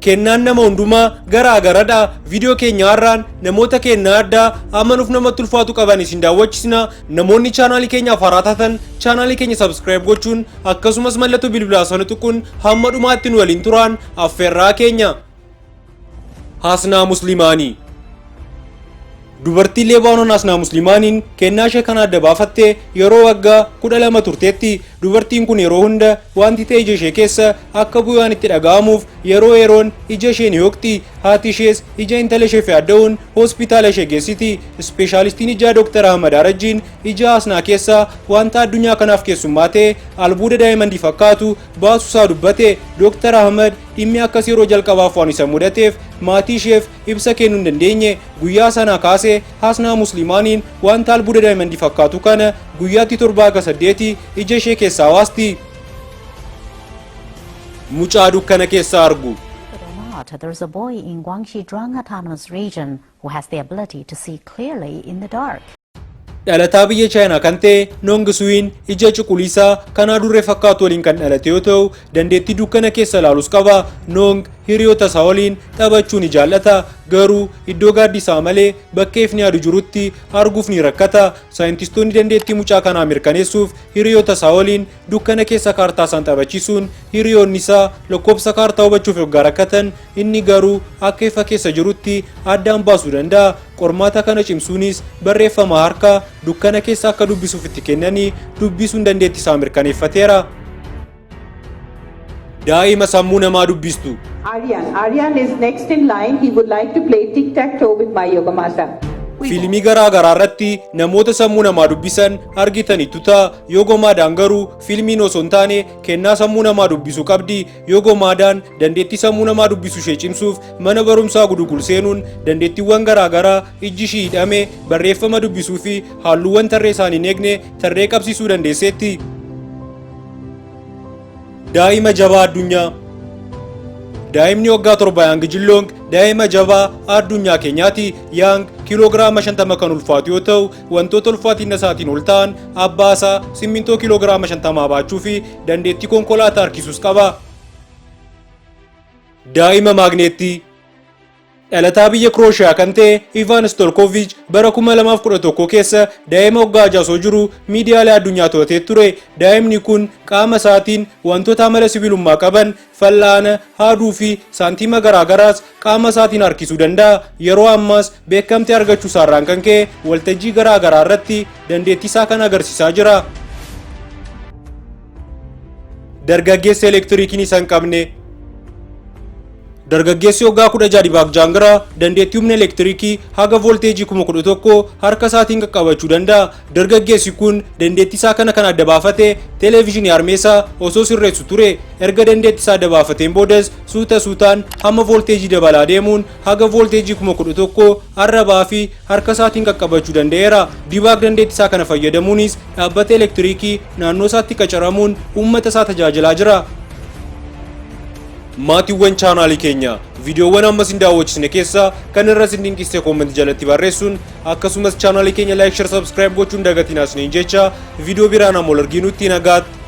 kennaan nama hundumaa garaagaradha. Video keenya har'aan namoota keenya adda amanuuf namatti ulfaatu qaban isin daawwachiisna. Namoonni chaanaalii keenyaaf haaraa taatan chaanaalii keenya subscribe gochuun akkasumas mallattoo bilbilaa sana tuquun hamma dhumaatti nu waliin turaan affeerraa keenya. Hasnaa Muslimaanii dubartii Lebaanoon Hasnaa Muslimaaniin kennaa ishee kana adda baafattee yeroo waggaa 12 turteetti. Dubartiin kun yeroo hunda wanti ta'e ija ishee keessa akka bu'aan itti dhaga'amuuf yeroo yeroon ija ishee ni hooqxi. Haati ishees ija intala ishee fe'adda'uun hospitaala ishee geessiti. Ispeeshaalistiin ijaa Dr. Ahmad Arajjiin ija Hasnaa keessaa wanta addunyaa kanaaf keessummaa ta'e albuuda daa'imanii fakkaatu baasuusaa dubbate. Dr. Ahmad dhimmi akkas yeroo jalqabaaf waan isa mudateef maatii isheef ibsa kennuu hin dandeenye. Guyyaa sana kaasee Hasnaa Muslimaaniin wanta albuuda daa'imanii fakkaatu kana guyyaatti 7-8 ija ishee keessaa baasti. Mucaa dukkana keessaa argu. There's a boy in Guangxi Zhuang Autonomous Region who has the ability to see clearly in the dark. Dhalataa biyya Chaayinaa kan ta'e Nong Suin ija cuquliisaa kan adurree fakkaatu waliin kan dhalate yoo ta'u dandeettii dukkana keessa ilaalus qaba. Nong hiriyoota isaa waliin taphachuu ni jaallata. Garuu iddoo gaaddisaa malee bakka ifni aduu jirutti arguuf ni rakkata. Saayintistoonni dandeettii mucaa kanaa mirkaneessuuf hiriyoota isaa waliin dukkana keessa kaartaa isaan taphachiisuun hiriyoonni isaa lakkoofsa kaartaa hubachuuf yoggaa rakkatan inni garuu akka ifa keessa jirutti addaan baasuu danda'a. Qormaata kana cimsuunis barreeffama harkaa dukkana keessa akka dubbisuuf itti kennanii dubbisuun dandeettii isaa mirkaneeffateera. Daa'ima sammuu namaa dubbistu. Aryan is next in line. He would like to play tic-tac-toe with my yoga master. Fiilmii garaagaraa irratti namoota sammuu namaa dubbisan argitanitu ta'a. Yogomaadaan garuu fiilmiin osoo hin taane kennaa sammuu namaa dubbisuu qabdi. Yogomaadaan dandeettii sammuu namaa dubbisuu ishee cimsuuf mana barumsaa gudugul seenuun dandeettiiwwan garaagaraa ijji ishii hidhame barreeffama dubbisuu fi halluuwwan tarree isaanii hin eegne tarree qabsiisuu dandeesseetti. Daa'ima jabaa addunyaa. Daa'imni waggaa 7 Yang Jilong daa'ima jabaa addunyaa keenyaati. Yang kiloogiraama 50 kan ulfaatu yoo ta'u wantoota ulfaatina isaatiin ol ta'an abbaa isaa simmintoo kiloogiraama 50 baachuu fi dandeettii konkolaataa harkisuus qaba. Daa'ima maagneettii. Dhalataa biyya Krooshiyaa kan ta'e Ivan Stolkovich bara 2011 keessa daa'ima waggaa 6 osoo jiru miidiyaalee addunyaa to'atee ture. Daa'imni kun qaama isaatiin wantoota amala sibiilummaa qaban fal'aana, haaduu fi saantima garaagaraas qaama isaatiin harkisuu danda'a. Yeroo ammaas beekamtii argachuu isaarraan kan ka'e waltajjii garaagaraa irratti dandeettii isaa kan agarsiisaa jira. Dargaggeessa elektiriikiin isa hin qabne. Dargaggeessi waggaa 16 Dibaak Jaangiraa dandeettii humna elektirikii haga volteejii 11,000 harka isaatiin qaqqabachuu danda'a. Dargaggeessi kun dandeettii isaa kana kan adda baafate televezyiinii harmeessaa osoo sirreessu ture. Erga dandeettii isaa adda baafateen boodas suuta suutaan hamma volteejii dabalaa deemuun haga volteejii 11,000 arrabaa fi harka isaatiin qaqqabachuu danda'eera. Dibaak dandeettii isaa kana fayyadamuunis dhaabbata elektirikii naannoo isaatti qacaramuun uummata isaa tajaajilaa jira. Maatiiwwan chaanaalii keenya viidiyoowwan ammas hin daawwachiisne keessaa kan irratti isin dinqisiise koomentii jalatti barreessuun akkasumas chaanaalii keenya like share subscribe gochuun dagatiin asiniin jecha viidiyoo biraan ammoo arginutti nagaatti.